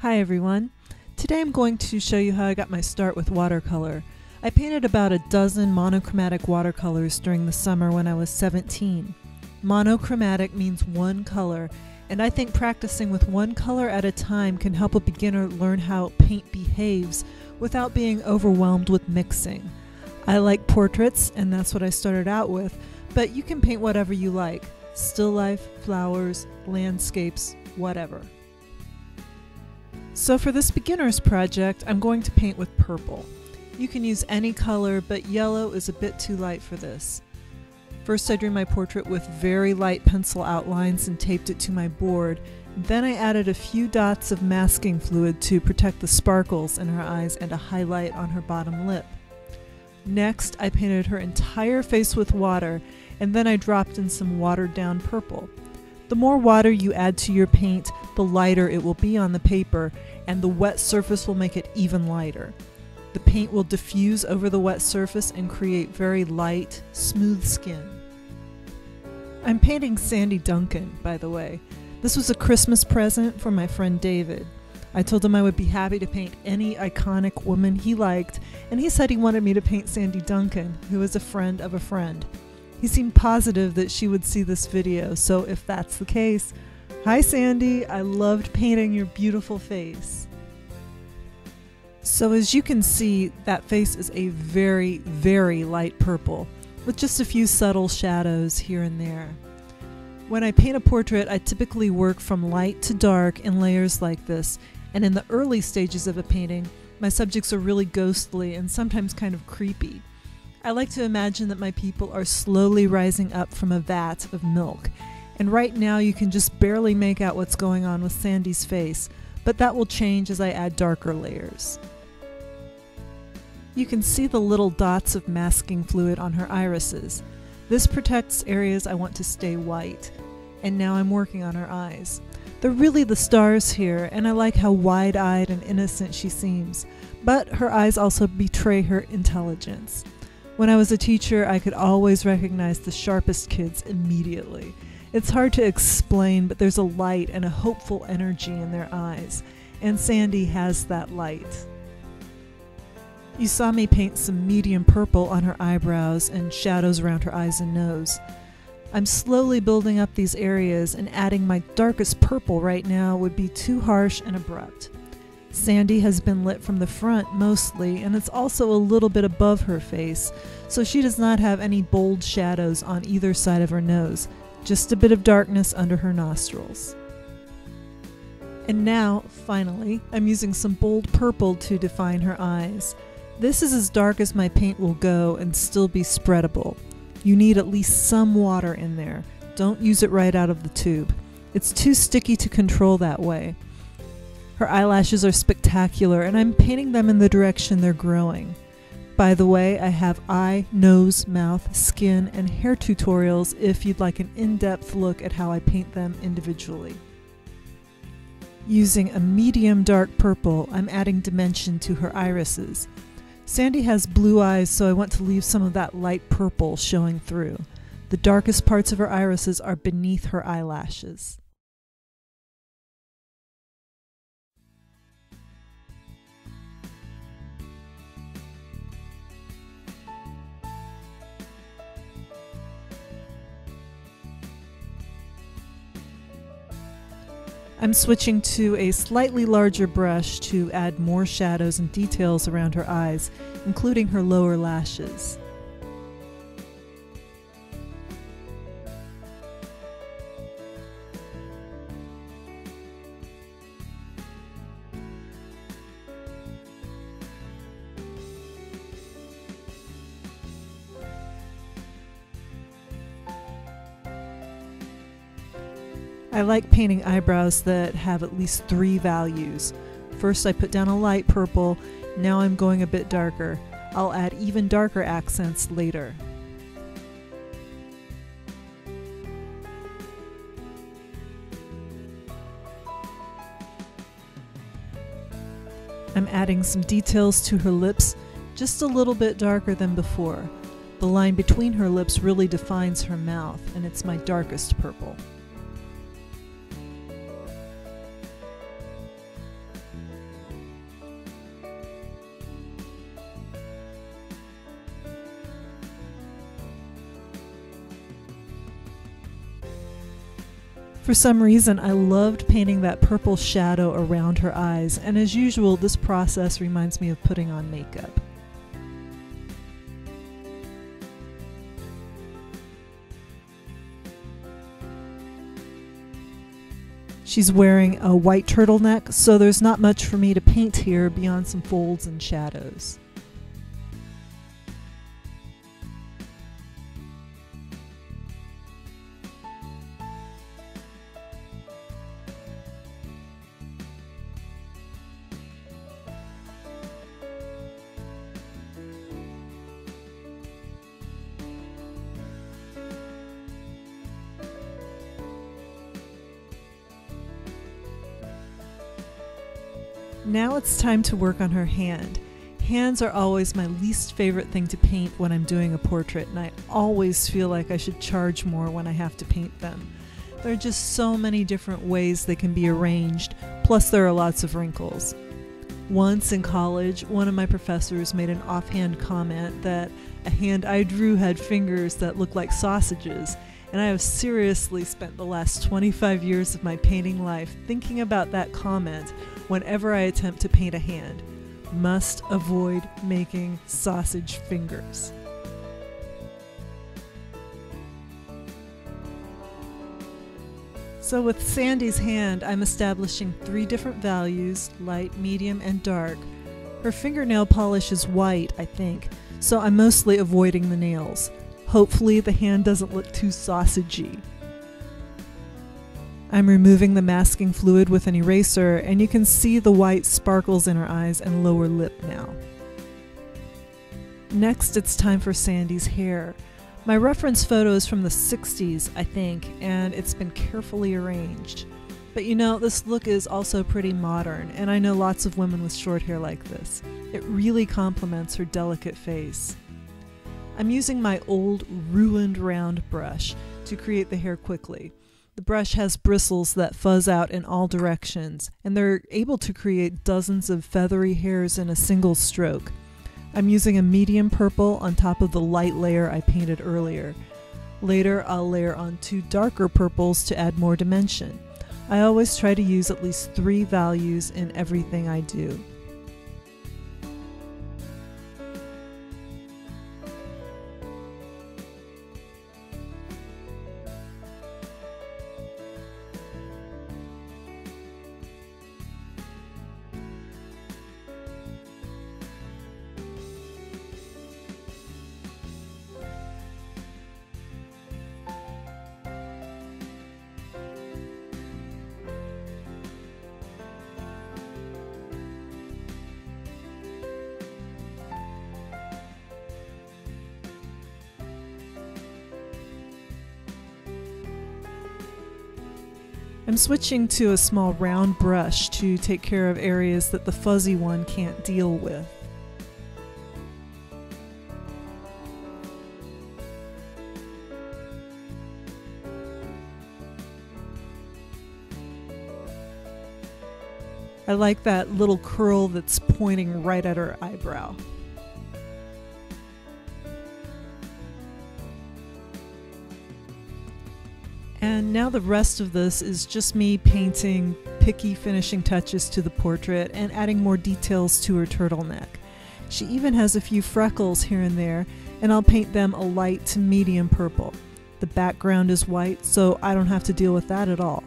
Hi everyone. Today I'm going to show you how I got my start with watercolor. I painted about a dozen monochromatic watercolors during the summer when I was 17. Monochromatic means one color, and I think practicing with one color at a time can help a beginner learn how paint behaves without being overwhelmed with mixing. I like portraits, and that's what I started out with, but you can paint whatever you like. Still life, flowers, landscapes, whatever. So for this beginner's project, I'm going to paint with purple. You can use any color, but yellow is a bit too light for this. First I drew my portrait with very light pencil outlines and taped it to my board. Then I added a few dots of masking fluid to protect the sparkles in her eyes and a highlight on her bottom lip. Next, I painted her entire face with water, and then I dropped in some watered down purple. The more water you add to your paint, the lighter it will be on the paper, and the wet surface will make it even lighter. The paint will diffuse over the wet surface and create very light, smooth skin. I'm painting Sandy Duncan, by the way. This was a Christmas present from my friend David. I told him I would be happy to paint any iconic woman he liked, and he said he wanted me to paint Sandy Duncan, who is a friend of a friend. He seemed positive that she would see this video, so if that's the case, hi Sandy, I loved painting your beautiful face. So as you can see, that face is a very, very light purple, with just a few subtle shadows here and there. When I paint a portrait, I typically work from light to dark in layers like this, and in the early stages of a painting, my subjects are really ghostly and sometimes kind of creepy. I like to imagine that my people are slowly rising up from a vat of milk, and right now you can just barely make out what's going on with Sandy's face, but that will change as I add darker layers. You can see the little dots of masking fluid on her irises. This protects areas I want to stay white, and now I'm working on her eyes. They're really the stars here, and I like how wide-eyed and innocent she seems, but her eyes also betray her intelligence. When I was a teacher, I could always recognize the sharpest kids immediately. It's hard to explain, but there's a light and a hopeful energy in their eyes, and Sandy has that light. You saw me paint some medium purple on her eyebrows and shadows around her eyes and nose. I'm slowly building up these areas, and adding my darkest purple right now would be too harsh and abrupt. Sandy has been lit from the front mostly, and it's also a little bit above her face, so she does not have any bold shadows on either side of her nose, just a bit of darkness under her nostrils. And now, finally, I'm using some bold purple to define her eyes. This is as dark as my paint will go and still be spreadable. You need at least some water in there. Don't use it right out of the tube. It's too sticky to control that way. Her eyelashes are spectacular, and I'm painting them in the direction they're growing. By the way, I have eye, nose, mouth, skin, and hair tutorials if you'd like an in-depth look at how I paint them individually. Using a medium dark purple, I'm adding dimension to her irises. Sandy has blue eyes, so I want to leave some of that light purple showing through. The darkest parts of her irises are beneath her eyelashes. I'm switching to a slightly larger brush to add more shadows and details around her eyes, including her lower lashes. I like painting eyebrows that have at least 3 values. First I put down a light purple, now I'm going a bit darker. I'll add even darker accents later. I'm adding some details to her lips, just a little bit darker than before. The line between her lips really defines her mouth, and it's my darkest purple. For some reason, I loved painting that purple shadow around her eyes, and as usual, this process reminds me of putting on makeup. She's wearing a white turtleneck, so there's not much for me to paint here beyond some folds and shadows. Now it's time to work on her hand. Hands are always my least favorite thing to paint when I'm doing a portrait, and I always feel like I should charge more when I have to paint them. There are just so many different ways they can be arranged, plus there are lots of wrinkles. Once in college, one of my professors made an offhand comment that a hand I drew had fingers that looked like sausages, and I have seriously spent the last 25 years of my painting life thinking about that comment whenever I attempt to paint a hand. Must avoid making sausage fingers. So with Sandy's hand, I'm establishing 3 different values, light, medium, and dark. Her fingernail polish is white, I think, so I'm mostly avoiding the nails. Hopefully the hand doesn't look too sausagey. I'm removing the masking fluid with an eraser, and you can see the white sparkles in her eyes and lower lip now. Next, it's time for Sandy's hair. My reference photo is from the 60s, I think, and it's been carefully arranged. But you know, this look is also pretty modern, and I know lots of women with short hair like this. It really complements her delicate face. I'm using my old, ruined round brush to create the hair quickly. The brush has bristles that fuzz out in all directions, and they're able to create dozens of feathery hairs in a single stroke. I'm using a medium purple on top of the light layer I painted earlier. Later, I'll layer on 2 darker purples to add more dimension. I always try to use at least 3 values in everything I do. I'm switching to a small round brush to take care of areas that the fuzzy one can't deal with. I like that little curl that's pointing right at her eyebrow. And now the rest of this is just me painting picky finishing touches to the portrait and adding more details to her turtleneck. She even has a few freckles here and there, and I'll paint them a light to medium purple. The background is white, so I don't have to deal with that at all.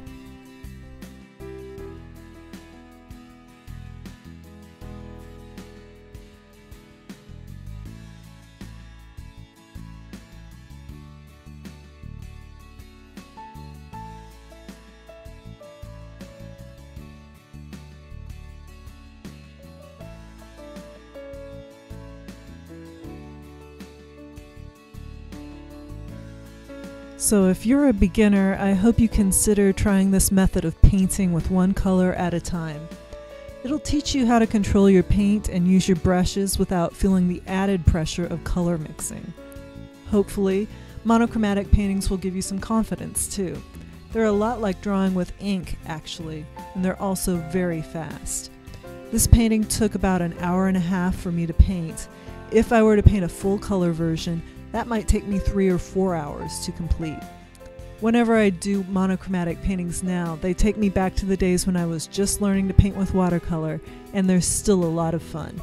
So if you're a beginner, I hope you consider trying this method of painting with one color at a time. It'll teach you how to control your paint and use your brushes without feeling the added pressure of color mixing. Hopefully, monochromatic paintings will give you some confidence too. They're a lot like drawing with ink, actually, and they're also very fast. This painting took about an hour and a half for me to paint. If I were to paint a full color version, that might take me 3 or 4 hours to complete. Whenever I do monochromatic paintings now, they take me back to the days when I was just learning to paint with watercolor, and they're still a lot of fun.